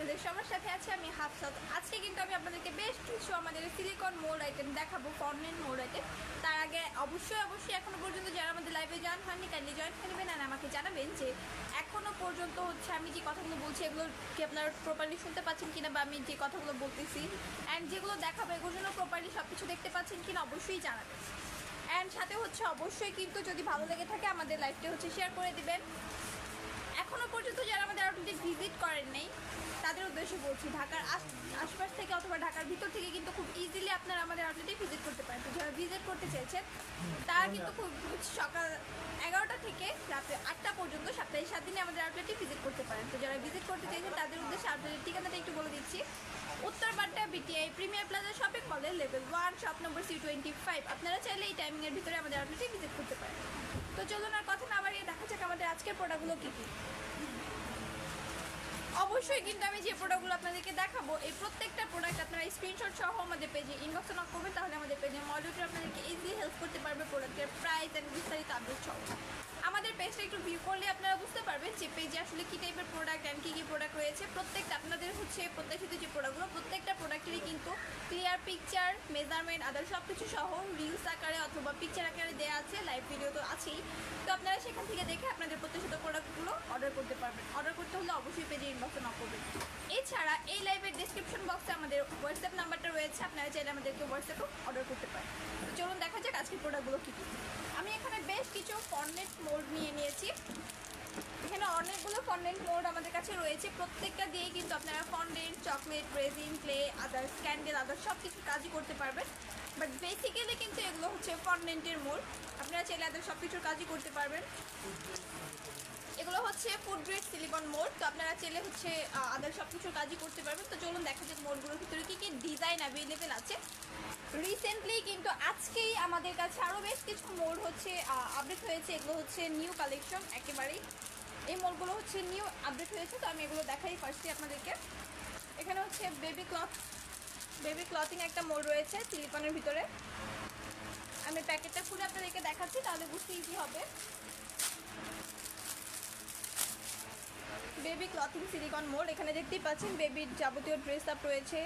আপনাদের সবার সাথে আছে আমি হাফসাত। আজকে কিন্তু আমি আপনাদেরকে বেশ কিছু আমাদের সিলিকন মোল্ড আইটেম দেখাবো, ফন্ডেন্ট মোল্ড আইটেম। তার আগে অবশ্যই এখনো পর্যন্ত যারা আমাদের লাইভে জয়েন হয়নি কাইন্ডলি জয়েন করে নেবেন। আর আমাকে জানাবেন যে এখনো পর্যন্ত হচ্ছে আমি যে কথাগুলো বলছি এগুলো কি আপনারা প্রপারলি শুনতে পাচ্ছেন কিনা, বা আমি যে কথাগুলো বলতেছি অ্যান্ড যেগুলো দেখাবো এগুলোর জন্য প্রপারলি সব কিছু দেখতে পাচ্ছেন কিনা অবশ্যই জানাবেন। অ্যান্ড সাথে হচ্ছে অবশ্যই কিন্তু যদি ভালো লেগে থাকে আমাদের লাইভটি হচ্ছে শেয়ার করে দিবেন। এখনও পর্যন্ত যারা আমাদের আউটলেটে ভিজিট করেন নেই তাদের উদ্দেশ্যে বলছি, ঢাকার আশপাশ থেকে অথবা ঢাকার ভিতর থেকে কিন্তু খুব ইজিলি আপনারা আমাদের আউটলেটে ভিজিট করতে পারেন। তো যারা ভিজিট করতে চেয়েছেন তারা কিন্তু খুব সকাল 11টা থেকে রাত্রে 8টা পর্যন্ত সপ্তাহে 7 দিনে আমাদের আউটলেটে ভিজিট করতে পারেন। তো যারা ভিজিট করতে চেয়েছেন তাদের উদ্দেশ্যে আউটলেটের ঠিকানাটা একটু বলে দিচ্ছি। উত্তর Badda BTI premier plaza shopping মলের লেভেল 1 শপ নম্বর C25। আপনারা চাইলে এই টাইমিংয়ের ভিতরে আমাদের আউটলেটে ভিজিট করতে পারেন। তো চলুন আর কথা না বাড়িয়ে দেখা যাক আমাদের আজকের প্রোডাক্টগুলো কী কী। অবশ্যই কিন্তু আমি যে প্রোডাক্টগুলো আপনাদেরকে দেখাবো এই প্রত্যেকটা প্রোডাক্ট আপনারা স্ক্রিনশট সহ আমাদের পেজে ইনবক্সে নক করবেন, তাহলে আমাদের পেজে মডারেটর আপনাদেরকে ইজিলি হেল্প করতে পারবে প্রোডাক্টের প্রাইস অ্যান্ড বিস্তারিত আপডেট সহ। আমাদের পেজটা একটু ভিউ করলে আপনারা বুঝতে পারবেন যে পেজে আসলে কী টাইপের প্রোডাক্ট অ্যান্ড কী কী প্রোডাক্ট রয়েছে। প্রত্যেকটা আপনাদের হচ্ছে প্রত্যাশিত যে প্রোডাক্টগুলো প্রত্যেকটা প্রোডাক্টেরই কিন্তু ক্লিয়ার পিকচার, মেজারমেন্ট, আদার সব কিছু সহ রিলস আকারে অথবা পিকচার আকারে দেওয়া আছে, লাইভ ভিডিও তো আছেই। তো আপনারা সেখান থেকে দেখে আপনাদের প্রত্যাশিত প্রোডাক্টগুলো অর্ডার করতে পারবেন। অর্ডার করতে হলে অবশ্যই পেজে ইনবক্সে নক করবেন। এছাড়া এই লাইভের ডেসক্রিপশন বক্সে আমাদের হোয়াটসঅ্যাপ নাম্বারটা রয়েছে, আপনারা চাইলে আমাদেরকে হোয়াটসঅ্যাপেও অর্ডার করতে পারেন। তো চলুন দেখা যাক আজকের প্রোডাক্টগুলো কী কী। আমি এখানে বেশ কিছু ফন্ডেন্ট মোল্ড নিয়েছি। এখানে অনেকগুলো ফন্ডেন্ট মোল্ড আমাদের কাছে রয়েছে, প্রত্যেকটা দিয়েই কিন্তু আপনারা fondant, chocolate, resin, clay, others candle, others সব কিছু কাজই করতে পারবেন। বাট বেসিক্যালি কিন্তু এগুলো হচ্ছে ফন্ডেন্টের মোল্ড, আপনারা চাইলে আদার সব কিছুর কাজই করতে পারবেন। এগুলো হচ্ছে ফুড গ্রেড সিলিকন মোল্ড, তো আপনারা চাইলে হচ্ছে আদার সব কিছুর কাজই করতে পারবেন। তো চলুন দেখা যাক মোল্ডগুলোর ভিতরে কী কী ডিজাইন অ্যাভেলেবেল আছে। রিসেন্টলি কিন্তু আজকেই আমাদের কাছে আরও বেশ কিছু মোল্ড হচ্ছে আপডেট হয়েছে। এগুলো হচ্ছে নিউ কালেকশন একেবারেই, এই মোল্ডগুলো হচ্ছে নিউ আপডেট হয়েছে। তো আমি এগুলো দেখাই ফার্স্টে আপনাদেরকে। এখানে হচ্ছে বেবি ক্লথিং একটা মোল্ড রয়েছে সিলিকনের ভিতরে। আমি প্যাকেটটা খুলে আপনাদেরকে দেখাচ্ছি, তাহলে বুঝতে ইজি হবে। বেবি ক্লথিং সিলিকন মোল্ড, এখানে দেখতেই পাচ্ছেন বেবির যাবতীয় ড্রেস আপ রয়েছে,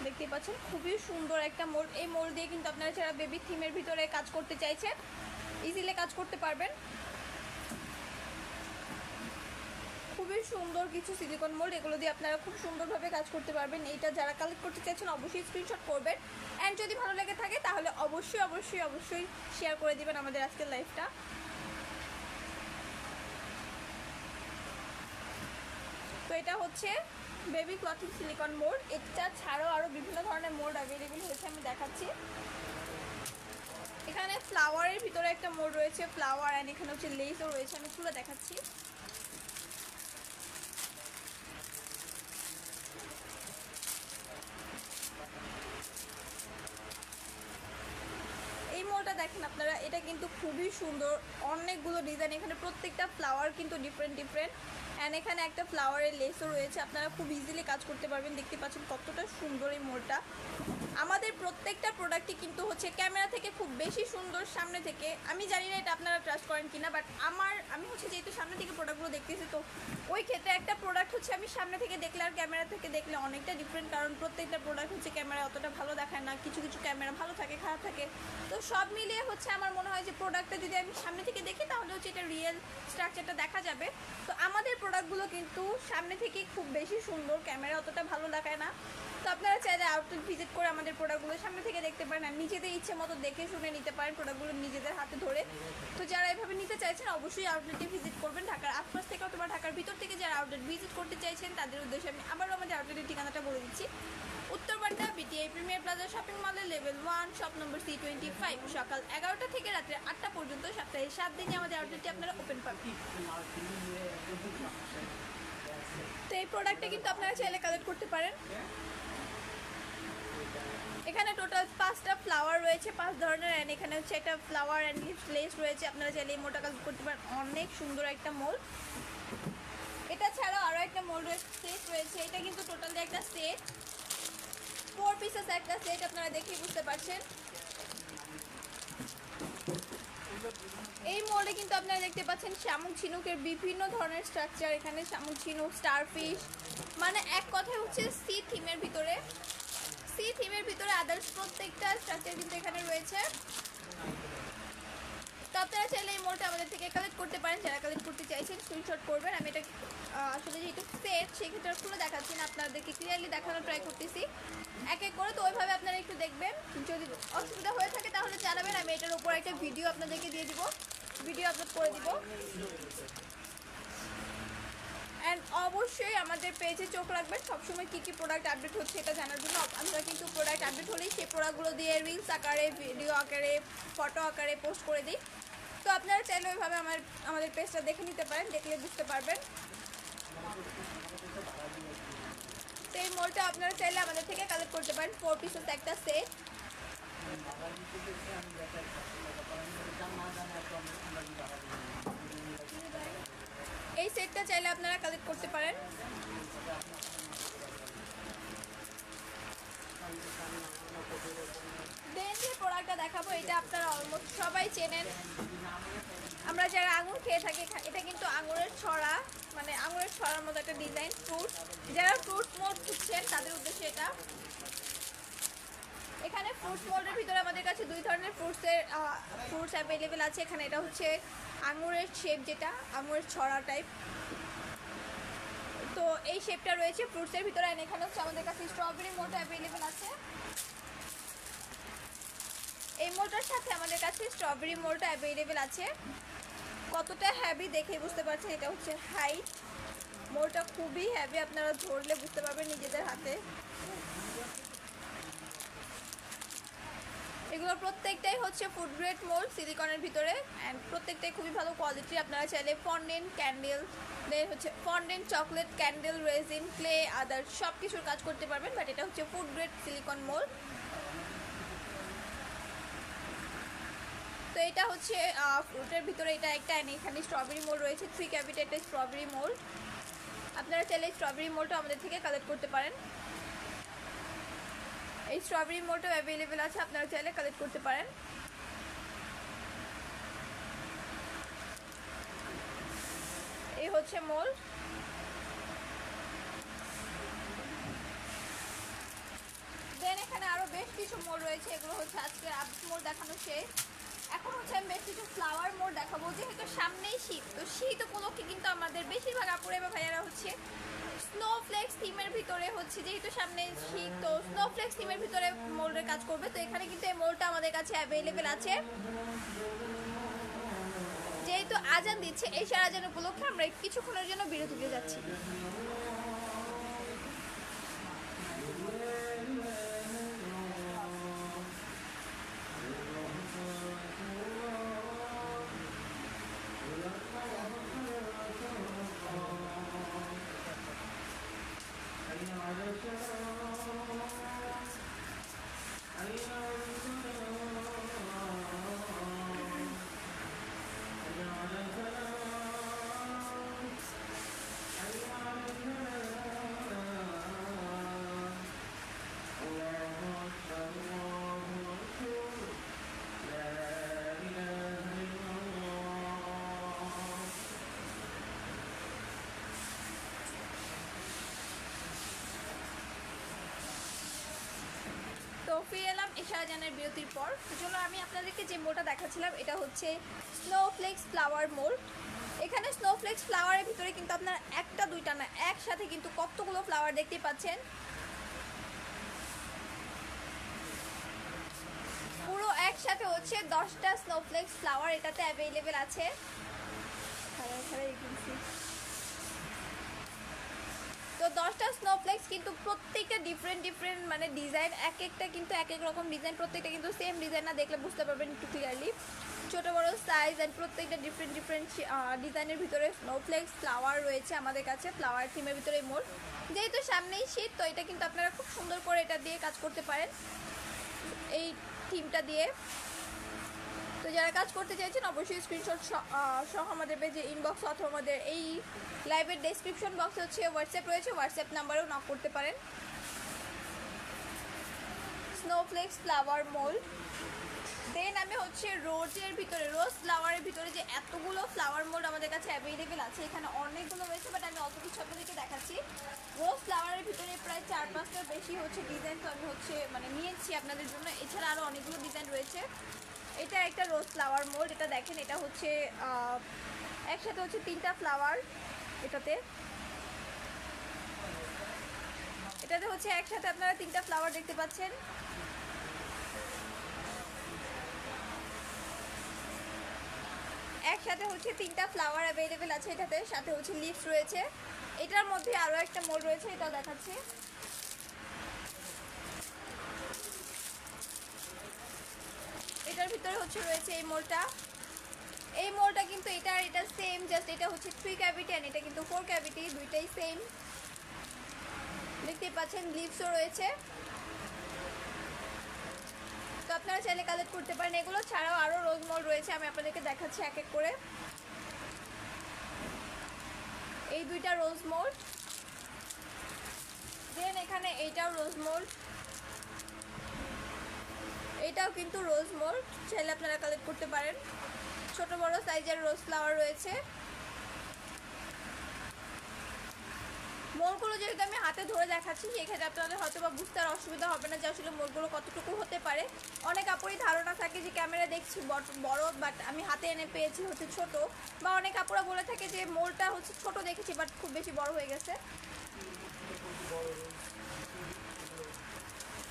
দেখতেই পাচ্ছেন খুবই সুন্দর একটা মোল্ড। এই মোল্ড দিয়ে কিন্তু আপনারা যারা বেবি থিমের ভিতরে কাজ করতে চাইছেন ইজিলি কাজ করতে পারবেন। খুবই সুন্দর কিছু সিলিকন মোল্ড, এগুলো দিয়ে আপনারা খুব সুন্দরভাবে কাজ করতে পারবেন। এইটা যারা কালেক্ট করতে চাইছেন অবশ্যই স্ক্রিনশট করবেন, অ্যান্ড যদি ভালো লেগে থাকে তাহলে অবশ্যই শেয়ার করে দিবেন আমাদের আজকের লাইভটা। তো এটা হচ্ছে বেবি ক্লথিং সিলিকন মোল্ড। এটা ছাড়াও আরও বিভিন্ন ধরনের মোল্ড অ্যাভেলেবেল হয়েছে, আমি দেখাচ্ছি। এখানে ফ্লাওয়ারের ভিতরে একটা মোল্ড রয়েছে, ফ্লাওয়ার, অ্যান্ড এখানে হচ্ছে লেসও রয়েছে, আমি খুলে দেখাচ্ছি। এই মোলটা দেখেন আপনারা, এটা কিন্তু খুবই সুন্দর, অনেকগুলো ডিজাইন, এখানে প্রত্যেকটা ফ্লাওয়ার কিন্তু ডিফারেন্ট অ্যান্ড এখানে একটা ফ্লাওয়ারের লেসও রয়েছে, আপনারা খুব ইজিলি কাজ করতে পারবেন। দেখতে পাচ্ছেন কতটা সুন্দর এই মোলটা। আমাদের প্রত্যেকটা প্রোডাক্টই কিন্তু হচ্ছে ক্যামেরা থেকে খুব বেশি সুন্দর সামনে থেকে। আমি জানি না এটা আপনারা ট্রাস্ট করেন কিনা, বাট আমি হচ্ছে যেহেতু সামনে থেকে প্রোডাক্টগুলো দেখতেছি, তো ওই ক্ষেত্রে একটা প্রোডাক্ট হচ্ছে আমি সামনে থেকে দেখলে আর ক্যামেরা থেকে দেখলে অনেকটা ডিফারেন্ট, কারণ প্রত্যেকটা প্রোডাক্ট হচ্ছে ক্যামেরা অতটা ভালো দেখায় না, কিছু ক্যামেরা ভালো থাকে, খারাপ থাকে। তো সব মিলিয়ে হচ্ছে আমার মনে হয় যে প্রোডাক্টটা যদি আমি সামনে থেকে দেখি তাহলে হচ্ছে এটা রিয়েল স্ট্রাকচারটা দেখা যাবে। তো আমাদের প্রোডাক্টগুলো কিন্তু সামনে থেকে খুব বেশি সুন্দর, ক্যামেরা অতটা ভালো দেখায় না। তো আপনারা চাইলে আউটলেট ভিজিট করে আমাদের প্রোডাক্টগুলো সামনে থেকে দেখতে পারেন, আর নিজেদের ইচ্ছে মতো দেখে শুনে নিতে পারেন প্রোডাক্টগুলো নিজেদের হাতে ধরে। তো যারা এভাবে নিতে চাইছেন অবশ্যই আউটলেটে ভিজিট করবেন। ঢাকার আশপাশ থেকে অথবা ঢাকার ভিতর থেকে যারা আউটলেট ভিজিট করতে চাইছেন তাদের উদ্দেশ্যে আমি আবারও আমাদের আউটলেটের ঠিকানাটা বলে দিচ্ছি। উত্তর Badda BTI premier plaza shopping মলের লেভেল 1 শপ নম্বর C25। সকাল 11টা থেকে রাত্রে 8টা পর্যন্ত সপ্তাহে 7 দিনে আমাদের আউটলেটটি আপনারা ওপেন পাবেন। তো এই প্রোডাক্টটা কিন্তু আপনারা চাইলে কালেক্ট করতে পারেন। এখানে টোটাল 5টা ফ্লাওয়ার রয়েছে, 5 ধরনের, অ্যান্ড এখানে হচ্ছে একটা ফ্লাওয়ার অ্যান্ড লেস রয়েছে, আপনারা চাইলে এই মোলটা কালেক্ট করতে পারেন। অনেক সুন্দর একটা মোল্ড। এটা ছাড়াও আরও একটা মোল্ড সেট রয়েছে, এটা কিন্তু টোটালি একটা সেট, 4 পিসেস একটা সেট, আপনারা দেখেই বুঝতে পারছেন। এই মোড়ে কিন্তু আপনারা দেখতে পাচ্ছেন শামুক ঝিনুকের বিভিন্ন ধরনের স্ট্রাকচার, এখানে শামুক ঝিনুক, স্টারফিশ, মানে এক কথায় হচ্ছে সি থিমের ভিতরে আদার্স প্রত্যেকটা স্ট্রাকচার কিন্তু এখানে রয়েছে। তো আপনারা চাইলে এই মোড়টা আমাদের থেকে কালেক্ট করতে পারেন, যারা কালেক্ট করতে চাইছেন স্ক্রিনশট করবেন। আমি এটা আসলে যেহেতু সেট সেক্ষেত্রে খুলে দেখাচ্ছি না, আপনাদেরকে ক্লিয়ারলি দেখানোর ট্রাই করতেছি এক এক করে। তো ওইভাবে আপনারা একটু দেখবেন, যদি অসুবিধা হয়ে থাকে তাহলে জানাবেন, আমি এটার উপর একটা ভিডিও আপনাদেরকে দিয়ে দিব, ভিডিও আপলোড করে দিব। অ্যান্ড অবশ্যই আমাদের পেজে চোখ রাখবেন, সবসময় কী কী প্রোডাক্ট আপডেট হচ্ছে এটা জানার জন্য। আমরা কিন্তু প্রোডাক্ট আপডেট হলেই সেই প্রোডাক্টগুলো দিয়ে রিলস আকারে, ভিডিও আকারে, ফটো আকারে পোস্ট করে দিই। তো আপনারা চাইলে ওইভাবে আমাদের পেজটা দেখে নিতে পারেন, দেখলে বুঝতে পারবেন। তো এই মোলটা আপনারা চাইলে আমাদের থেকে কালেক্ট করতে পারেন, 4 পিসেস একটা সেট। এই সেটটা চাইলে আপনারা কালেক্ট করতে পারেন। দেন যে প্রোডাক্টটা দেখাবো এটা আপনারা অলমোস্ট সবাই চেনেন, আমরা যারা আঙুর খেয়ে থাকি, এটা কিন্তু আঙুরের ছড়া, মানে আঙুরের ছড়ার মতো একটা ডিজাইন ফ্রুট। যারা ফ্রুট মোল্ড খুঁজছেন তাদের উদ্দেশ্যে এটা। এখানে ফ্রুট মোল্ডের ভিতরে আমাদের কাছে দুই ধরনের ফ্রুটস অ্যাভেলেবেল আছে। এখানে এটা হচ্ছে আঙুরের শেপ, যেটা আঙুরের ছড়া টাইপ, তো এই শেপটা রয়েছে ফ্রুটসের ভিতরে। আর এখানে হচ্ছে আমাদের কাছে স্ট্রবেরি মোল্ড অ্যাভেলেবেল আছে। এই মোল্ডটার সাথে আমাদের কাছে স্ট্রবেরি মোল্ড অ্যাভেলেবেল আছে। কতটা হ্যাভি দেখে বুঝতে পারছেন, এটা হচ্ছে হাইট, মোল্ডটা খুবই হ্যাভি, আপনারা ধরলে বুঝতে পারবেন নিজেদের হাতে। এগুলো প্রত্যেকটাই হচ্ছে ফুড গ্রেড মোল্ড সিলিকনের ভিতরে, অ্যান্ড প্রত্যেকটাই খুবই ভালো কোয়ালিটি। আপনারা চাইলে ফন্ডেন্ট ক্যান্ডেল, দেন হচ্ছে fondant chocolate candle, resin, clay, other সব কিছুর কাজ করতে পারবেন, বাট এটা হচ্ছে ফুড গ্রেড সিলিকন মোল্ড। তো এটা হচ্ছে ফ্রুটের ভিতরে এটা একটা, এখানে স্ট্রবেরি মোল্ড রয়েছে, 3 ক্যাভিটি একটা স্ট্রবেরি মোল্ড। আপনারা চাইলে স্ট্রবেরি মোল্ডটা আমাদের থেকে কালেক্ট করতে পারেন। এই স্ট্রবেরি মোল্ডটাও অ্যাভেলেবেল আছে, আপনারা চাইলে কালেক্ট করতে পারেন। এই হচ্ছে মোল্ড। দেন এখানে আরো বেশ কিছু মোল্ড রয়েছে, এগুলো হচ্ছে আজকে আপডেট মোল্ড দেখানো শেষ। এখন হচ্ছে আমি বেশ কিছু ফ্লাওয়ার মোল্ড দেখাবো, যেহেতু সামনেই শীত, তো শীত উপলক্ষে কিন্তু আমাদের বেশিরভাগ আপুরে বা ভাইয়ারা হচ্ছে স্নোফ্লেক্স থিমের ভিতরে হচ্ছে, যেহেতু সামনে শীত, তো স্নোফ্লেক্স থিমের ভিতরে মোল্ডের কাজ করবে। তো এখানে কিন্তু এই মোল্ডটা আমাদের কাছে অ্যাভেলেবেল আছে। যেহেতু আজান দিচ্ছে, এই আজান উপলক্ষে আমরা কিছুক্ষণের জন্য বিরতিতে যাচ্ছি। তো ফিরে এলাম এশারাজানের বিরতির পর। চলো আমি আপনাদেরকে যে মোলটা দেখাচ্ছিলাম এটা হচ্ছে স্নোফ্লেক্স ফ্লাওয়ার মোল্ড। এখানে স্নোফ্লেক্স ফ্লাওয়ারের ভিতরে কিন্তু আপনারা একটা দুইটা না, একসাথে কিন্তু কতগুলো ফ্লাওয়ার দেখতে পাচ্ছেন। পুরো একসাথে হচ্ছে 10টা স্নোফ্লেক্স ফ্লাওয়ার এটাতে অ্যাভেলেবেল আছে। তো 10টা স্নোফ্লেক্স কিন্তু প্রত্যেকটা ডিফারেন্ট মানে ডিজাইন, এক একটা কিন্তু এক এক রকম ডিজাইন, প্রত্যেকটা কিন্তু সেম ডিজাইন না, দেখলে বুঝতে পারবেন একটু ক্লিয়ারলি। ছোটো বড়ো সাইজ অ্যান্ড প্রত্যেকটা ডিফারেন্ট ডিজাইনের ভিতরে স্নোফ্লেক্স ফ্লাওয়ার রয়েছে আমাদের কাছে, ফ্লাওয়ার থিমের ভিতরে মোল। যেহেতু সামনেই শীত, তো এটা কিন্তু আপনারা খুব সুন্দর করে এটা দিয়ে কাজ করতে পারেন, এই থিমটা দিয়ে। তো যারা কাজ করতে চাইছেন অবশ্যই স্ক্রিনশট সহ আমাদের পেজে ইনবক্স অথবা আমাদের এই লাইভের ডেসক্রিপশন বক্সে হচ্ছে হোয়াটসঅ্যাপ রয়েছে, হোয়াটসঅ্যাপ নাম্বারেও নক করতে পারেন। Snowflakes flower mould. দেন আমি হচ্ছে রোজের ভিতরে রোজ ফ্লাওয়ারের ভিতরে যে এতগুলো ফ্লাওয়ার মোল্ড আমাদের কাছে অ্যাভেলেবেল আছে, এখানে অনেকগুলো রয়েছে, বাট আমি অল্প কিছু আপনাদেরকে দেখাচ্ছি। রোজ ফ্লাওয়ারের ভিতরে প্রায় 4-5টার বেশি হচ্ছে ডিজাইন, তো আমি হচ্ছে মানে নিয়েছি আপনাদের জন্য। এছাড়া আরও অনেকগুলো ডিজাইন রয়েছে। এটা একটা রোজ ফ্লাওয়ার মোল্ড, এটা দেখেন, এটা হচ্ছে একসাথে হচ্ছে 3টা ফ্লাওয়ার। এটাতে হচ্ছে একসাথে আপনারা 3টা ফ্লাওয়ার দেখতে পাচ্ছেন। একসাথে হচ্ছে 3টা ফ্লাওয়ার অ্যাভেলেবেল আছে এটাতে, সাথে হচ্ছে লিভস রয়েছে। এটার মধ্যে আরও একটা মোল্ড রয়েছে, এটাও দেখাচ্ছি। এটার ভিতরে হচ্ছে রয়েছে এই মোল্ডটা। এই মোল্ডটা কিন্তু এটা সেম, জাস্ট এটা হচ্ছে 3 ক্যাভিটি আর এটা কিন্তু 4 ক্যাভিটি, দুইটাই সেম। দেখতে পাচ্ছেন লিভসও রয়েছে, তো আপনারা চাইলে কালেক্ট করতে পারেন। এগুলো ছাড়াও আরও রোজ মোল্ড রয়েছে, আমি আপনাদেরকে দেখাচ্ছি এক এক করে। এই দুইটা রোজ মোল্ড, দেন এখানে এইটাও রোজ মোল্ড, এটাও কিন্তু রোজ মোল্ড, চাইলে আপনারা কালেক্ট করতে পারেন। ছোট বড় সাইজের রোজ ফ্লাওয়ার রয়েছে। মোলগুলো যেহেতু আমি হাতে ধরে দেখাচ্ছি, সেক্ষেত্রে আপনাদের হয়তো বা বুঝতে আর অসুবিধা হবে না যে আসলে মোলগুলো কতটুকু হতে পারে। অনেক আপুরই ধারণা থাকে যে ক্যামেরা দেখছি বড়, বাট আমি হাতে এনে পেয়েছি হচ্ছে ছোট, বা অনেক আপুরা বলে থাকে যে মোলটা হচ্ছে ছোট দেখেছি বাট খুব বেশি বড় হয়ে গেছে।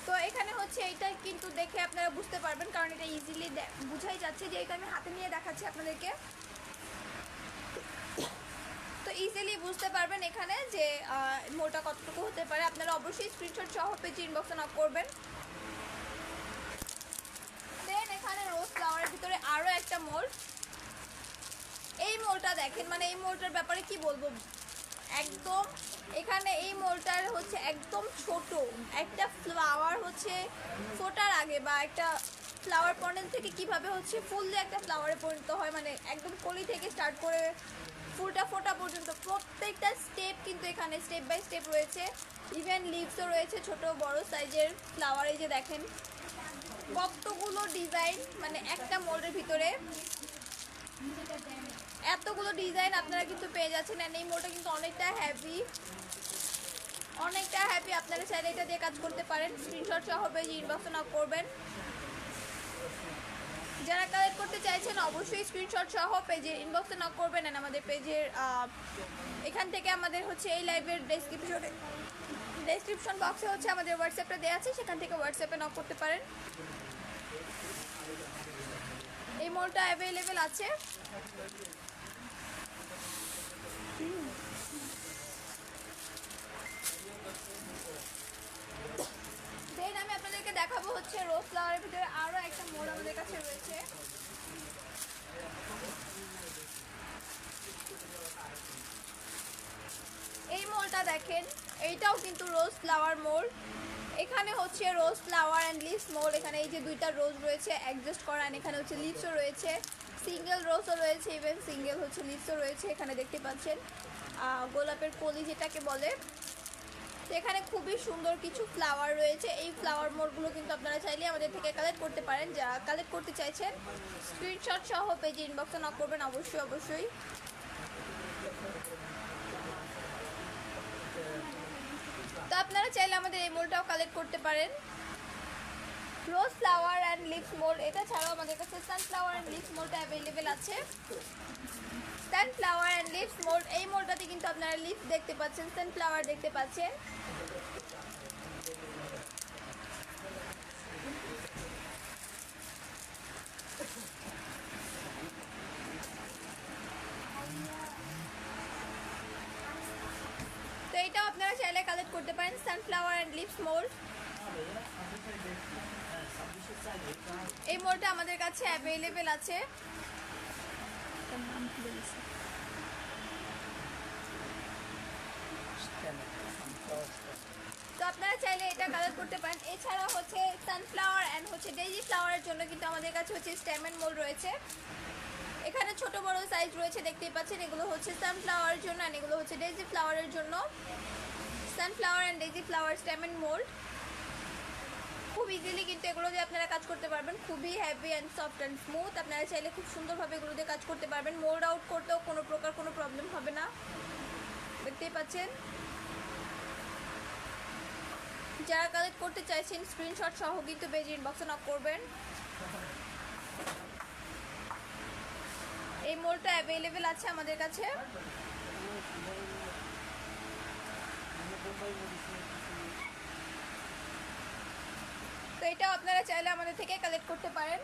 তো এখানে হচ্ছে এইটা কিন্তু দেখে আপনারা বুঝতে পারবেন, কারণ এটা ইজিলি বুঝাই যাচ্ছে, যে এটা আমি হাতে নিয়ে দেখাচ্ছি আপনাদেরকে, তো ইজিলি বুঝতে পারবেন এখানে যে মোলটা কতটুকু হতে পারে। আপনারা অবশ্যই স্ক্রিনশট সহ পেজে ইনবক্সে নক করবেন। দেন এখানে রোজ ফ্লাওয়ারের ভিতরে আরও একটা মোল্ড। এই মোলটা দেখেন, মানে এই মোলটার ব্যাপারে কি বলবো, একদম এখানে এই মোলটার হচ্ছে একদম ছোট একটা ফ্লাওয়ার হচ্ছে ফোটার আগে, বা একটা ফ্লাওয়ার পনেল থেকে কিভাবে হচ্ছে ফুল দিয়ে একটা ফ্লাওয়ারে পরিণত হয়, মানে একদম কলি থেকে স্টার্ট করে ফুলটা ফোটা পর্যন্ত প্রত্যেকটা স্টেপ কিন্তু এখানে স্টেপ বাই স্টেপ রয়েছে। ইভেন লিভসও রয়েছে ছোট বড় সাইজের ফ্লাওয়ার। এই যে দেখেন কতগুলো ডিজাইন, মানে একটা মোল্ডের ভিতরে এতগুলো ডিজাইন আপনারা কিন্তু পেয়ে যাচ্ছেন। আর এই মোলটা কিন্তু অনেকটা হ্যাভি, আপনারা চাইলে এটা দিয়ে কাজ করতে পারেন। স্ক্রিনশট সহ পেজে ইনবক্সে নক করবেন। যারা কালেক্ট করতে চাইছেন অবশ্যই স্ক্রিনশট সহ পেজে ইনবক্সে নক করবেন। আর আমাদের পেজের এখান থেকে আমাদের হচ্ছে এই লাইভের ডেসক্রিপশন বক্সে হচ্ছে আমাদের হোয়াটসঅ্যাপটা দেওয়া আছে, সেখান থেকে হোয়াটসঅ্যাপে নক করতে পারেন। এই মোলটা অ্যাভেলেবেল আছে। দেন আমি আপনাদেরকে দেখাবো হচ্ছে রোজ ফ্লাওয়ারের ভিতরে আরও একটা মোল আমাদের কাছে রয়েছে। এই মোলটা দেখেন, এইটাও কিন্তু রোজ ফ্লাওয়ার মোল। এখানে হচ্ছে রোজ ফ্লাওয়ার অ্যান্ড লিভস মোল। এখানে এই যে দুইটা রোজ রয়েছে অ্যাডজাস্ট করা, এখানে হচ্ছে লিভসও রয়েছে, সিঙ্গেল রোজও রয়েছে, ইভেন সিঙ্গেল হচ্ছে লিভসও রয়েছে। এখানে দেখতে পাচ্ছেন গোলাপের কলি যেটাকে বলে। তো এখানে খুবই সুন্দর কিছু ফ্লাওয়ার রয়েছে। এই ফ্লাওয়ার মোলগুলো কিন্তু আপনারা চাইলে আমাদের থেকে কালেক্ট করতে পারেন। যারা কালেক্ট করতে চাইছেন স্ক্রিনশট সহ পেজে ইনবক্সে নক করবেন অবশ্যই। তো আপনারা চাইলে আমাদের এই মোলটাও কালেক্ট করতে পারেন। রোজ ফ্লাওয়ার অ্যান্ড লিভস মোল, এটা ছাড়াও আমাদের কাছে সানফ্লাওয়ার অ্যান্ড লিভস মোলটা অ্যাভেলেবেল আছে। সানফ্লাওয়ার অ্যান্ড লিভস মোল, এই মোলটাতে কিন্তু আপনারা লিভস দেখতে পাচ্ছেন, সানফ্লাওয়ার দেখতে পাচ্ছেন। তো এইটাও আপনারা চাইলে কালেক্ট করতে পারেন, সানফ্লাওয়ার অ্যান্ড লিভস মোল। এই মোলটা আমাদের কাছে অ্যাভেলেবেল আছে। তো আপনারা চাইলে এটা কালেক্ট করতে পারেন। এছাড়া হচ্ছে সানফ্লাওয়ার অ্যান্ড হচ্ছে ডেইজি ফ্লাওয়ারের জন্য কিন্তু আমাদের কাছে হচ্ছে স্টেমেন মোল রয়েছে। এখানে ছোট বড় সাইজ রয়েছে, দেখতেই পাচ্ছেন। এগুলো হচ্ছে সানফ্লাওয়ারের জন্য আর এগুলো হচ্ছে ডেইজি ফ্লাওয়ারের জন্য। Sunflower and daisy flower stamen mould খুব ইজিলি কিন্তু এগুলো দিয়ে আপনারা কাজ করতে পারবেন, খুবই heavy and soft and smooth. আপনারা চাইলে খুব সুন্দরভাবে এগুলো দিয়ে কাজ করতে পারবেন, মোল্ড আউট করতেও কোনো প্রকার কোনো প্রবলেম হবে না। দেখতেই পাচ্ছেন। যারা কালেক্ট করতে চাইছেন স্ক্রিনশট সহ কিন্তু পেজে ইনবক্সে নক করবেন। এই মোল্ডটা অ্যাভেলেবেল আছে আমাদের কাছে। তো এটাও আপনারা চাইলে আমাদের থেকে কালেক্ট করতে পারেন।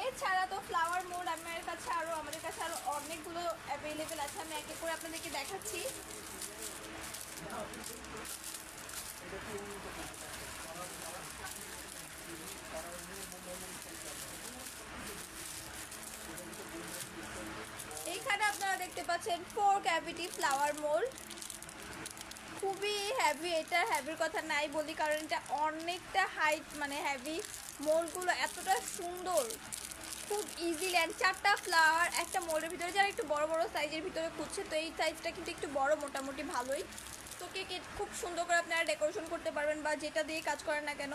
এছাড়া তো ফ্লাওয়ার মোল্ড আমাদের কাছে আরও অনেকগুলো অ্যাভেলেবেল আছে। আমি এক এক করে আপনাদেরকে দেখাচ্ছি। এইখানে আপনারা দেখতে পাচ্ছেন 4 ক্যাভিটি ফ্লাওয়ার মোল্ড, খুবই হ্যাভি। এটা হ্যাভির কথা নাই বলি, কারণ এটা অনেকটা হাইট, মানে হ্যাভি। মোল্ডগুলো এতটা সুন্দর, খুব ইজিলি। অ্যান্ড 4টা ফ্লাওয়ার একটা মোল্ডের ভিতরে। যারা একটু বড় বড় সাইজের ভিতরে খুঁজছে, তো এই সাইজটা কিন্তু একটু বড়, মোটামুটি ভালোই। তো কেক খুব সুন্দর করে আপনারা ডেকোরেশন করতে পারবেন, বা যেটা দিয়ে কাজ করেন না কেন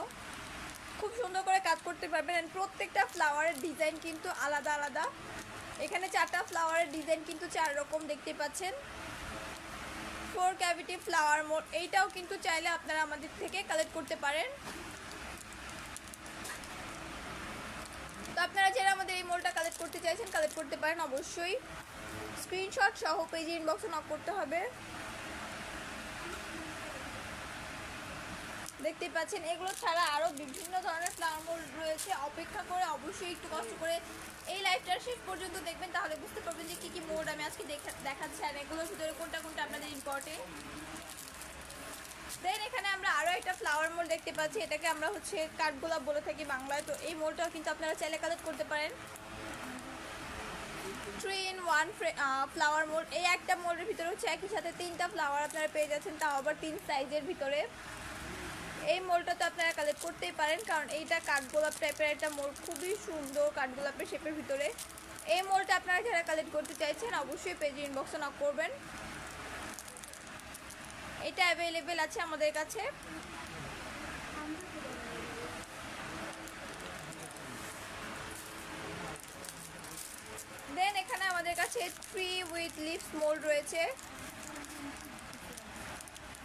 খুব সুন্দর করে কাজ করতে পারবেন। অ্যান্ড প্রত্যেকটা ফ্লাওয়ারের ডিজাইন কিন্তু আলাদা আলাদা। এখানে 4টা ফ্লাওয়ারের ডিজাইন কিন্তু 4 রকম দেখতে পাচ্ছেন। 4 ক্যাভিটি ফ্লাওয়ার মোল্ড, এইটাও কিন্তু চাইলে আপনারা আমাদের থেকে কালেক্ট করতে পারেন। তো আপনারা যারা আমাদের এই মোল্ডটা কালেক্ট করতে চাইছেন কালেক্ট করতে পারেন। অবশ্যই স্ক্রিনশট সহ পেজে ইনবক্সে নক করতে হবে। দেখতে পাচ্ছেন এগুলো ছাড়া আরও বিভিন্ন ধরনের ফ্লাওয়ার মোল্ড রয়েছে। অপেক্ষা করে অবশ্যই একটু কষ্ট করে এই লাইভটার শেষ পর্যন্ত দেখবেন, তাহলে বুঝতে পারবেন যে কী কী মোল্ড আমি আজকে দেখাচ্ছি আর এগুলোর ভিতরে কোনটা কোনটা আপনাদের ইম্পর্টেন্ট। দেন এখানে আমরা আরও একটা ফ্লাওয়ার মোল্ড দেখতে পাচ্ছি, এটাকে আমরা হচ্ছে কাঠগোলাপ বলে থাকি বাংলায়। তো এই মোল্ডটাও কিন্তু আপনারা চাইলে কালেক্ট করতে পারেন। 3 in 1 ফ্লাওয়ার মোল্ড। এই একটা মোল্ডের ভিতরে হচ্ছে একই সাথে 3টা ফ্লাওয়ার আপনারা পেয়ে যাচ্ছেন, তাও আবার 3 সাইজের ভিতরে। এই মোল্ডটা তো আপনারা কালেক্ট করতেই পারেন, কারণ এইটা কাঠগোলাপ টাইপের একটা মোল্ড, খুবই সুন্দর কাঠগোলাপের শেপের ভিতরে। এই মোল্ডটা আপনারা যারা কালেক্ট করতে চাইছেন অবশ্যই পেজে ইনবক্সে নক করবেন। এটা অ্যাভেলেবেল আছে আমাদের কাছে। দেন এখানে আমাদের কাছে ট্রি উইথ লিভস মোল্ড রয়েছে,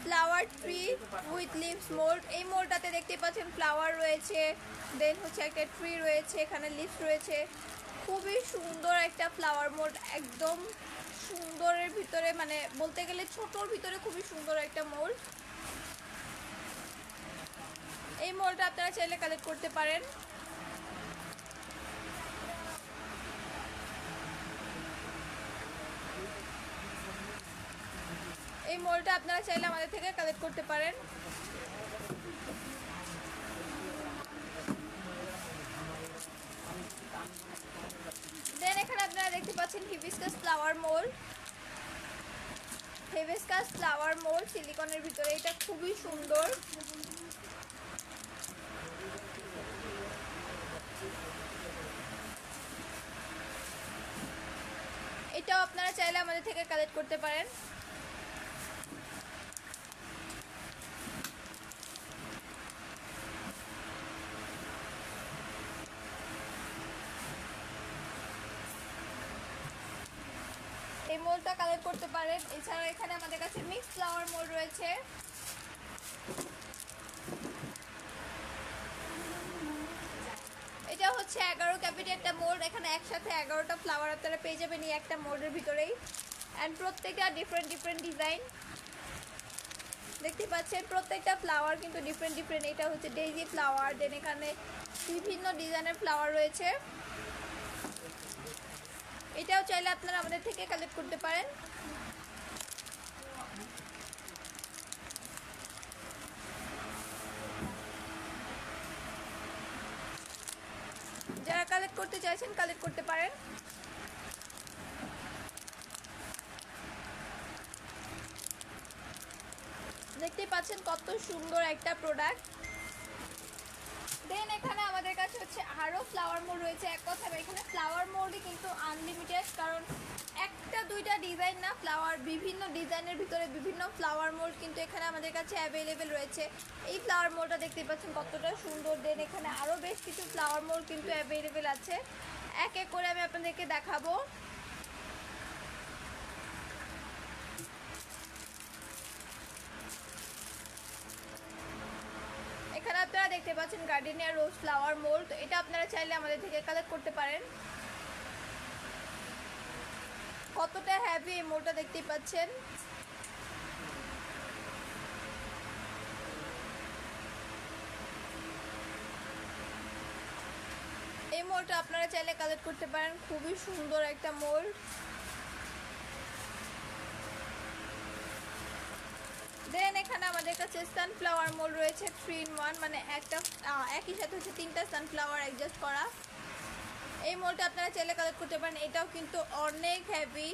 flower tree with leaves mould. এই মোল্ডটাতে দেখতে পাচ্ছেন ফ্লাওয়ার রয়েছে, দেন হচ্ছে একটা ট্রি রয়েছে, এখানে লিভস রয়েছে। খুবই সুন্দর একটা ফ্লাওয়ার মোল্ড, একদম সুন্দরের ভিতরে, মানে বলতে গেলে ছোটোর ভিতরে খুবই সুন্দর একটা মোল্ড। এই মোল্ডটা আপনারা চাইলে কালেক্ট করতে পারেন। এই মোল্ডটা আপনারা চাইলে আমাদের থেকে কালেক্ট করতে পারেন। দেন এখানে আপনারা দেখতে পাচ্ছেন hibiscus flower mould, hibiscus flower mould সিলিকনের ভিতরে। এটা খুবই সুন্দর। এটাও আপনারা চাইলে আমাদের থেকে কালেক্ট করতে পারেন। এই মোল্ডটা কালেক্ট করতে পারেন। এছাড়া এখানে আমাদের কাছে মিক্স ফ্লাওয়ার মোল্ড রয়েছে। এটা হচ্ছে 11 ক্যাভিটি একটা মোল্ড। এখানে একসাথে 11টা ফ্লাওয়ার আপনারা পেয়ে যাবেন এই একটা মোল্ডের ভিতরেই। অ্যান্ড প্রত্যেকটা ডিফারেন্ট ডিফারেন্ট ডিজাইন দেখতে পাচ্ছেন। প্রত্যেকটা ফ্লাওয়ার কিন্তু ডিফারেন্ট ডিফারেন্ট। এটা হচ্ছে ডেইজি ফ্লাওয়ার, দেন এখানে বিভিন্ন ডিজাইনের ফ্লাওয়ার রয়েছে। এটাও চাইলে আপনারা আমাদের থেকে কালেক্ট করতে পারেন। যারা কালেক্ট করতে চাইছেন কালেক্ট করতে পারেন। দেখতেই পাচ্ছেন কত সুন্দর একটা প্রোডাক্ট। দেন এখানে আমাদের কাছে হচ্ছে আরও ফ্লাওয়ার মোল্ড রয়েছে। এক কথা এখানে ফ্লাওয়ার মোল্ডই কিন্তু আনলিমিটেড, কারণ একটা দুইটা ডিজাইন ডিজাইন না, ফ্লাওয়ার, বিভিন্ন ডিজাইনের ভিতরে বিভিন্ন ফ্লাওয়ার মোল্ড কিন্তু এখানে আমাদের কাছে অ্যাভেলেবেল রয়েছে। এই ফ্লাওয়ার মোল্ডটা দেখতে পাচ্ছেন কতটা সুন্দর। দেন এখানে আরও বেশ কিছু ফ্লাওয়ার মোল্ড কিন্তু অ্যাভেলেবেল আছে, এক এক করে আমি আপনাদেরকে দেখাবো। এখানে আপনারা দেখতে পাচ্ছেন গার্ডেনিয়া রোজ ফ্লাওয়ার মোল্ড, এটা আপনারা চাইলে আমাদের থেকে কালেক্ট করতে পারেন। কতটা হ্যাভি এই মোল্ডটা দেখতেই পাচ্ছেন। এই মোল্ডটা আপনারা চাইলে কালেক্ট করতে পারেন, খুবই সুন্দর একটা মোল্ড। দেন এখানে আমাদের কাছে সানফ্লাওয়ার মোল্ড রয়েছে 3 in 1, মানে একটা একই সাথে হচ্ছে 3টা সানফ্লাওয়ার অ্যাডজাস্ট করা। এই মোল্ডটা আপনারা চাইলে কালেক্ট করতে পারেন, এটাও কিন্তু অনেক হেভি।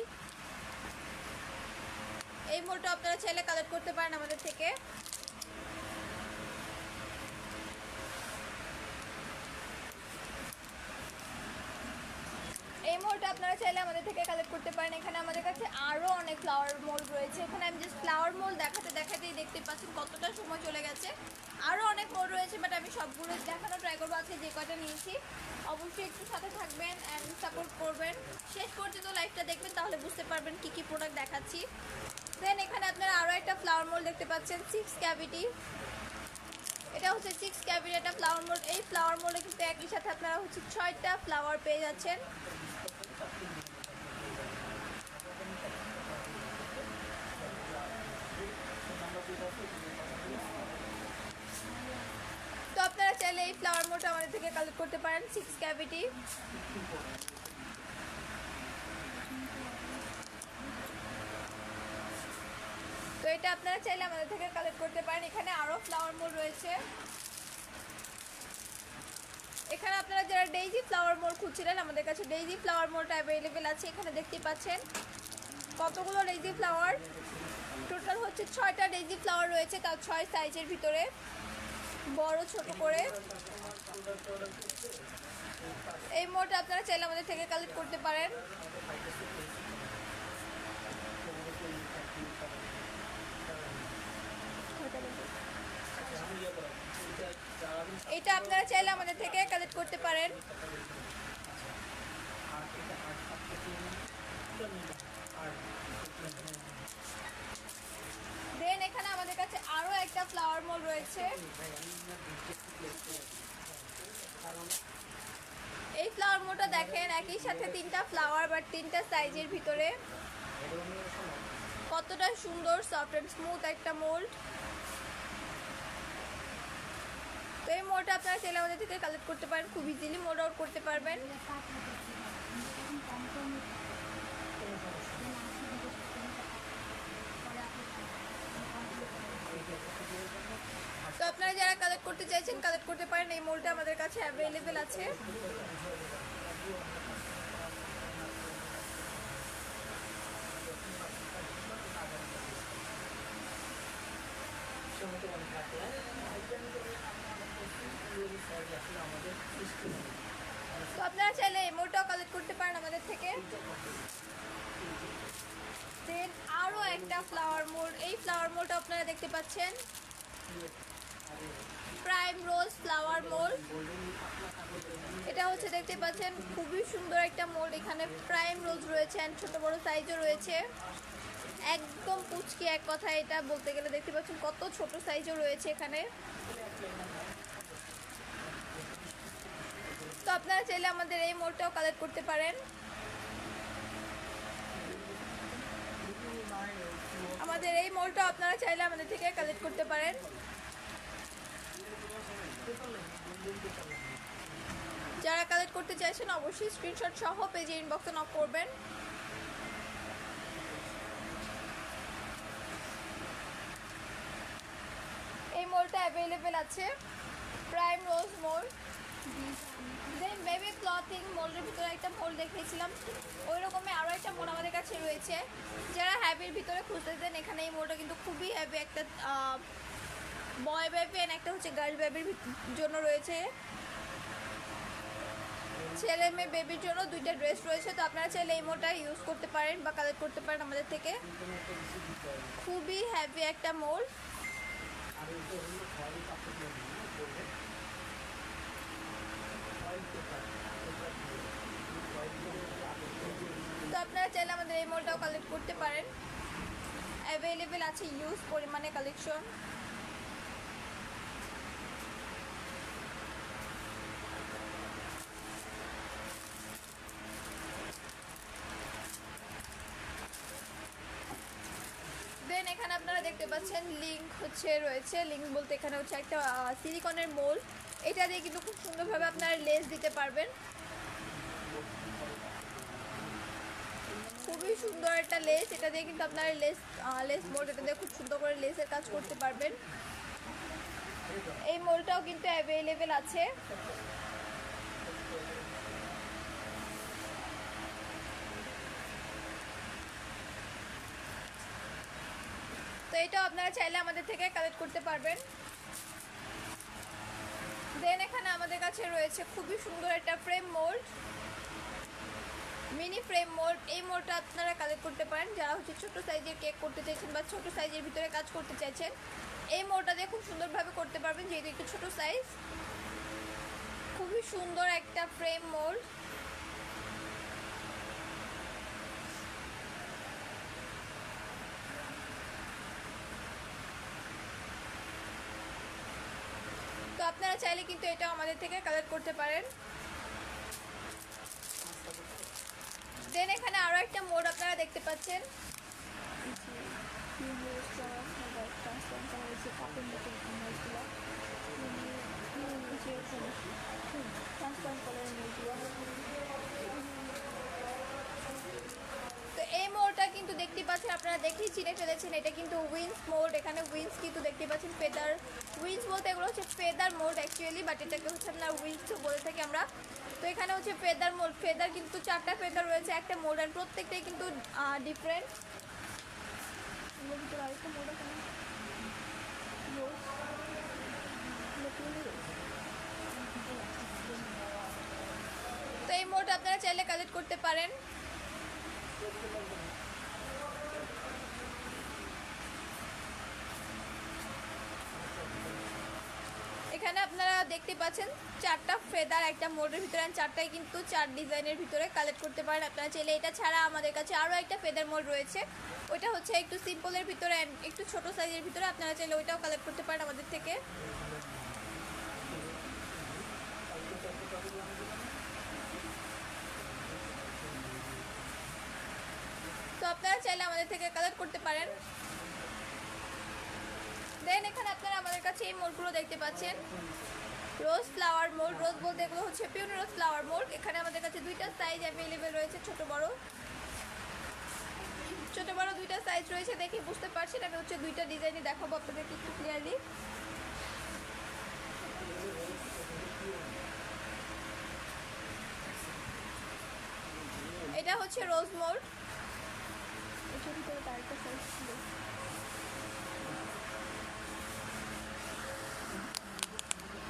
এই মোল্ডটা আপনারা চাইলে কালেক্ট করতে পারেন আমাদের থেকে। এই মোল্ডটা আপনারা চাইলে আমাদের থেকে কালেক্ট করতে পারেন। এখানে আমাদের কাছে আরও অনেক ফ্লাওয়ার মোল্ড রয়েছে। এখানে আমি জাস্ট ফ্লাওয়ার মোল্ড দেখাতেই দেখতে পাচ্ছেন কতটা সময় চলে গেছে। আরও অনেক মোল্ড রয়েছে, বাট আমি সবগুলো দেখানো ট্রাই করবো। আজকে যে কটা নিয়েছি, অবশ্যই একটু সাথে থাকবেন অ্যান্ড সাপোর্ট করবেন, শেষ পর্যন্ত লাইভটা দেখবেন, তাহলে বুঝতে পারবেন কী কী প্রোডাক্ট দেখাচ্ছি। দেন এখানে আপনারা আরও একটা ফ্লাওয়ার মোল্ড দেখতে পাচ্ছেন 6 ক্যাভিটি। এটা হচ্ছে 6 ক্যাভিটি একটা ফ্লাওয়ার মোল্ড। এই ফ্লাওয়ার মোল্ডে কিন্তু একই সাথে আপনারা হচ্ছে 6টা ফ্লাওয়ার পেয়ে যাচ্ছেন। তো আপনারা চাইলে এই ফ্লাওয়ার মোল্ডটা আমাদের থেকে কালেক্ট করতে পারেন 6 ক্যাভিটি। তো এটা আপনারা চাইলে আমাদের থেকে কালেক্ট করতে পারেন। এখানে আরও ফ্লাওয়ার মোল্ড রয়েছে। এখানে আপনারা যারা ডেইজি ফ্লাওয়ার মোল্ড খুঁজছিলেন, আমাদের কাছে ডেইজি ফ্লাওয়ার মোল্ডটা অ্যাভেলেবেল আছে। এখানে দেখতে পাচ্ছেন কতগুলো ডেইজি ফ্লাওয়ার, টোটাল হচ্ছে 6টা ডেইজি ফ্লাওয়ার রয়েছে, তার 6 সাইজের ভিতরে, বড় ছোট করে। এই মোল্ডটা আপনারা চাইলে আমাদের থেকে কালেক্ট করতে পারেন। এটা আপনারা চাইলে আমাদের থেকে কালেক্ট করতে পারেন। দেন এখানে আমাদের কাছে আরো একটা ফ্লাওয়ার মোল্ড রয়েছে। এই ফ্লাওয়ার মোল্ডটা দেখেন, একই সাথে 3টা ফ্লাওয়ার বা 3টা সাইজের ভিতরে, কতটা সুন্দর সফট এন্ড স্মুথ একটা মোল্ড। তো এই মোল্ডটা আপনারা চাইলে আমাদের থেকে কালেক্ট করতে পারেন, খুব ইজিলি মোল্ড আউট করতে পারবেন। তো আপনারা যারা কালেক্ট করতে চাইছেন কালেক্ট করতে পারেন, এই মোল্ডটা আমাদের কাছে অ্যাভেলেবেল আছে। তো আপনারা চাইলে এই মোল্ডটাও কালেক্ট করতে পারেন আমাদের থেকে। দেন আরও একটা ফ্লাওয়ার মোল্ড, এই ফ্লাওয়ার মোল্ডটা আপনারা দেখতে পাচ্ছেন প্রাইম রোজ ফ্লাওয়ার মোল্ড। এটা হচ্ছে দেখতে পাচ্ছেন খুবই সুন্দর একটা মোল্ড। এখানে প্রাইম রোজ রয়েছে, ছোট বড় সাইজও রয়েছে, একদম পুচকি এক কথা এটা বলতে গেলে। দেখতে পাচ্ছেন কত ছোট সাইজও রয়েছে এখানে। তো আপনারা চাইলে আমাদের এই মোল্ডটাও কালেক্ট করতে পারেন। আমাদের এই মোল্ডটাও আপনারা চাইলে আমাদের থেকে কালেক্ট করতে পারেন। যারা কালেক্ট করতে চাইছেন অবশ্যই স্ক্রিনশট সহ পেজে ইনবক্সে নক করবেন। এই মোল্ডটা অ্যাভেলেবেল আছে, প্রাইম রোজ মোল্ড। দেন বেবি ক্লথিং মোল্ডের ভিতরে একটা মোল্ড দেখিয়েছিলাম, ওই রকমই আরও একটা মোল্ড আমাদের কাছে রয়েছে। যারা হ্যাবির ভিতরে খুঁজতেছেন, এখানে এই মোল্ডটা কিন্তু খুবই হ্যাভি, একটা বয় বেবি অ্যান্ড একটা হচ্ছে গার্ল বেবির জন্য রয়েছে। ছেলে মেয়ে বেবির জন্য দুইটা ড্রেস রয়েছে, তো আপনারা চাইলে এই মোলটা ইউজ করতে পারেন বা কালেক্ট করতে পারেন আমাদের থেকে। খুবই হ্যাভি একটা মোল। তো আপনারা চাইলে আমাদের এই মোলটাও কালেক্ট করতে পারেন। অ্যাভেলেবেল আছে ইউজ পরিমাণে কালেকশন। দেন এখানে আপনারা দেখতে পাচ্ছেন লিঙ্ক হচ্ছে রয়েছে। লিঙ্ক বলতে এখানে হচ্ছে একটা সিলিকনের মোল, এটা দিয়ে কিন্তু খুব সুন্দরভাবে আপনারা লেস দিতে পারবেন। খুবই সুন্দর একটা লেস, এটা দিয়ে কিন্তু আপনারা লেস মোল্ড, এটা দিয়ে খুব সুন্দর করে লেসের কাজ করতে পারবেন। এই মোলটাও কিন্তু অ্যাভেলেবেল আছে। তো এটাও আপনারা চাইলে আমাদের থেকে কালেক্ট করতে পারবেন। দেন এখানে আমাদের কাছে রয়েছে খুবই সুন্দর একটা frame mould, mini frame mould. এই মোল্ডটা আপনারা কালেক্ট করতে পারেন যারা হচ্ছে ছোট সাইজের কেক করতে চাইছেন বা ছোট সাইজের ভিতরে কাজ করতে চাইছেন। এই মোল্ডটা দিয়ে খুব সুন্দরভাবে করতে পারবেন, যেহেতু একটু ছোট সাইজ। খুবই সুন্দর একটা ফ্রেম মোল্ড। তো আপনারা চাইলে কিন্তু এটা আমাদের থেকে কালেক্ট করতে পারেন। দেন এখানে আরো একটা মোড আপনারা দেখতে পাচ্ছেন। তো এই মোডটা কিন্তু দেখতে পাচ্ছেন, আপনারা দেখেই চিনে ফেলেছেন, এটা কিন্তু উইন্স মোড। এখানে উইন্স কিন্তু দেখতে পাচ্ছেন, ফেদার উইন্স বলতে এগুলো হচ্ছে ফেদার মোড অ্যাকচুয়ালি, বাট এটাকে হচ্ছে আপনার উইন্স বলে থাকি আমরা। তো এখানে হচ্ছে ফেদার মোল্ড, ফেদার কিন্তু 4টা ফেদার রয়েছে একটা মোল্ড, আর প্রত্যেকটাই কিন্তু ডিফারেন্ট। তো এই মোড আপনারা চাইলে কালেক্ট করতে পারেন। এখানে আপনারা দেখতে পাচ্ছেন 4টা ফেদার একটা মোডের ভিতরে, 4টাই কিন্তু 4 ডিজাইনের ভিতরে কালেক্ট করতে পারেন আপনারা চাইলে। এটা ছাড়া আমাদের কাছে আরও একটা ফেদার মোড রয়েছে, ওইটা হচ্ছে একটু সিম্পলের ভিতরে, একটু ছোট সাইজের ভিতরে। আপনারা চাইলে ওইটাও কালেক্ট করতে পারেন আমাদের থেকে। তো আপনারা চাইলে আমাদের থেকে কালেক্ট করতে পারেন। দেন এখানে আপনারা আমাদের কাছে এই মোল্ডগুলো দেখতে পাচ্ছেন, রোজ ফ্লাওয়ার মোল্ড। রোজ বলতে এগুলো হচ্ছে পিওনি রোজ ফ্লাওয়ার মোল্ড। এখানে আমাদের কাছে দুইটা সাইজ অ্যাভেলেবেল রয়েছে, ছোট বড় দুইটা সাইজ রয়েছে। দেখে বুঝতে পারছেন, আমি হচ্ছে দুইটা ডিজাইনই দেখাবো আপনাদেরকে একটু ক্লিয়ারলি। এটা হচ্ছে রোজ মোল্ড।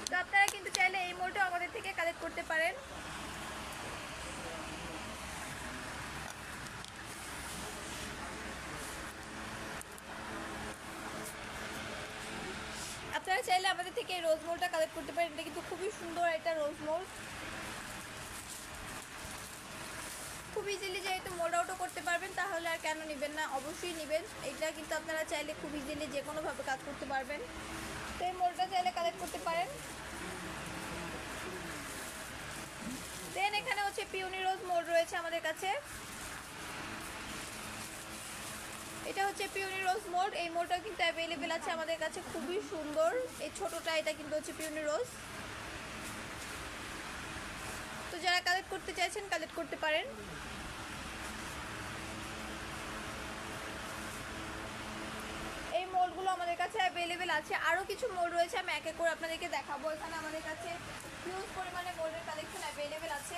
তো আপনারা কিন্তু চাইলে এই মোল্ডটাও আমাদের থেকে কালেক্ট করতে পারেন। আপনারা চাইলে আমাদের থেকে এই রোজ মোল্ডটা কালেক্ট করতে পারেন। এটা কিন্তু খুবই সুন্দর একটা রোজ মোল্ড, খুব ইজিলি যেহেতু মোল্ড আউটও করতে পারবেন, তাহলে আর কেন নেবেন না, অবশ্যই নেবেন। এটা কিন্তু আপনারা চাইলে খুব ইজিলি যে কোনোভাবে কাজ করতে পারবেন। তো এই মোল্ডটা চাইলে কালেক্ট করতে পারেন। দেন এখানে হচ্ছে পিওনি রোজ মোল্ড রয়েছে আমাদের কাছে। এটা হচ্ছে পিওনি রোজ মোল্ড। এই মোল্ডটা কিন্তু অ্যাভেলেবেল আছে আমাদের কাছে, খুবই সুন্দর। এই ছোটটা, এটা কিন্তু হচ্ছে পিওনি রোজ। তো যারা কালেক্ট করতে চাইছেন কালেক্ট করতে পারেন। এই মোল্ডগুলো আমাদের কাছে অ্যাভেলেবেল আছে। আরও কিছু মোল্ড রয়েছে, আমি এক এক করে আপনাদেরকে দেখাবো। এখানে আমাদের কাছে হিউজ পরিমাণে মোল্ডের কালেকশন অ্যাভেলেবেল আছে।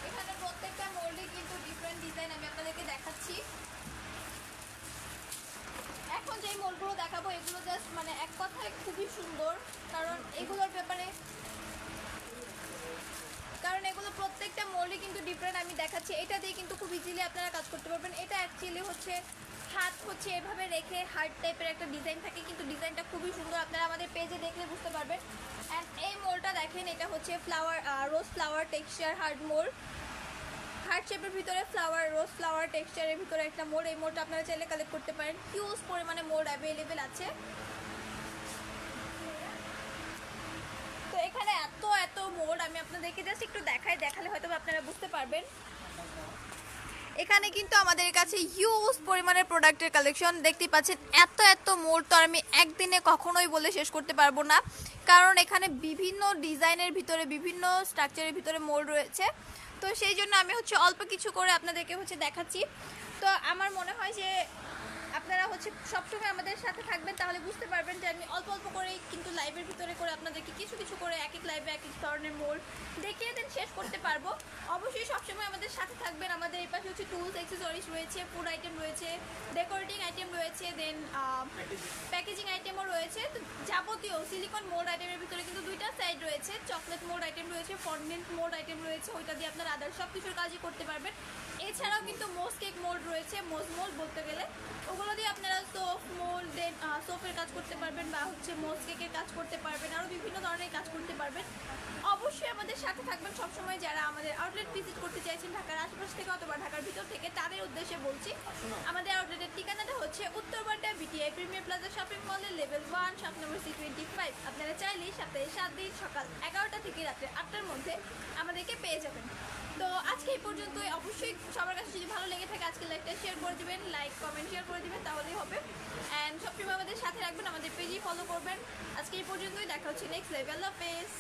এখানে প্রত্যেকটা মোল্ডে কিন্তু ডিফারেন্ট ডিজাইন আমি আপনাদেরকে দেখাচ্ছি। হয় খুবই সুন্দর, কারণ এগুলোর ব্যাপারে এগুলো প্রত্যেকটা মোল্ডে কিন্তু ডিফারেন্ট। আমি দেখাচ্ছি, এটা দিয়ে কিন্তু খুব ইজিলি আপনারা কাজ করতে পারবেন। এটা অ্যাকচুয়ালি হচ্ছে হাত হচ্ছে এভাবে রেখে হার্ট টাইপের একটা ডিজাইন থাকে, কিন্তু ডিজাইনটা খুবই সুন্দর, আপনারা আমাদের পেজে দেখলে বুঝতে পারবেন। অ্যান্ড এই মোল্ডটা দেখেন, এটা হচ্ছে ফ্লাওয়ার রোজ flower texture heart mould, heart শেপের ভিতরে ফ্লাওয়ার রোজ ফ্লাওয়ার টেক্সচারের ভিতরে একটা মোল্ড। এই মোল্ডটা আপনারা চাইলে কালেক্ট করতে পারেন, হিউজ পরিমাণে মোল্ড অ্যাভেলেবেল আছে। তো এখানে এত এত মোল্ড আমি আপনাদেরকে জাস্ট একটু দেখালে হয়তো আপনারা বুঝতে পারবেন। এখানে কিন্তু আমাদের কাছে হিউজ পরিমাণের প্রোডাক্টের কালেকশন দেখতে পাচ্ছেন। এত এত মোল্ড তো আমি একদিনে কখনোই বলে শেষ করতে পারবো না, কারণ এখানে বিভিন্ন ডিজাইনের ভিতরে বিভিন্ন স্ট্রাকচারের ভিতরে মোল্ড রয়েছে। তো সেই জন্য আমি হচ্ছে অল্প কিছু করে আপনাদেরকে হচ্ছে দেখাচ্ছি। তো আমার মনে হয় যে আপনারা হচ্ছে সবসময় আমাদের সাথে থাকবেন, তাহলে বুঝতে পারবেন যে আমি অল্প অল্প করেই কিন্তু লাইভের ভিতরে করে আপনাদেরকে কিছু কিছু করে এক এক লাইভে এক এক ধরনের মোল্ড দেখিয়ে দেন শেষ করতে পারবো। অবশ্যই সবসময় আমাদের সাথে থাকবেন। আমাদের এই পাশে হচ্ছে টুলস অ্যাক্সেসরিজ রয়েছে, ফুড আইটেম রয়েছে, ডেকোরেটিং আইটেম রয়েছে, দেন প্যাকেজিং আইটেমও রয়েছে। তো যাবতীয় সিলিকন মোল্ড আইটেমের ভিতরে কিন্তু দুইটা সাইড রয়েছে, চকলেট মোল্ড আইটেম রয়েছে, ফন্ডেন্ট মোল্ড আইটেম রয়েছে, ওইটা দিয়ে আপনার আদার সব কিছুর কাজই করতে পারবেন। এছাড়াও কিন্তু মোজ কেক মোল্ড রয়েছে, মোজ মোল্ড বলতে গেলে, ওগুলো দিয়ে আপনারা সোপ মোল্ড দেন সোপের কাজ করতে পারবেন, বা হচ্ছে মোজ কেকের কাজ করতে পারবেন, আরও বিভিন্ন ধরনের কাজ করতে পারবেন। অবশ্যই আমাদের সাথে থাকবেন সবসময়। যারা আমাদের আউটলেট ভিজিট করতে চাইছেন ঢাকার আশেপাশ থেকে অথবা ঢাকার ভিতর থেকে, তাদের উদ্দেশ্যে বলছি, আমাদের আউটলেটের ঠিকানাটা হচ্ছে Uttar Badda BTI premier plaza shopping মলের লেভেল 1 শপ নম্বর C25। আপনারা চাইলেই সপ্তাহে 7 দিন সকাল 11টা থেকে রাত্রে 8টার মধ্যে আমাদেরকে পেয়ে যাবেন। তো আজকে এই পর্যন্তই। অবশ্যই সবার কাছে যদি ভালো লেগে থাকে আজকে লাইকটা শেয়ার করে দিবেন, লাইক কমেন্ট শেয়ার করে দিবেন, তাহলেই হবে। অ্যান্ড সবসময় আমাদের সাথে রাখবেন, আমাদের পেজই ফলো করবেন। আজকে এই পর্যন্তই, দেখা হচ্ছে নেক্সট লাইভে। আল্লাহ হাফেজ।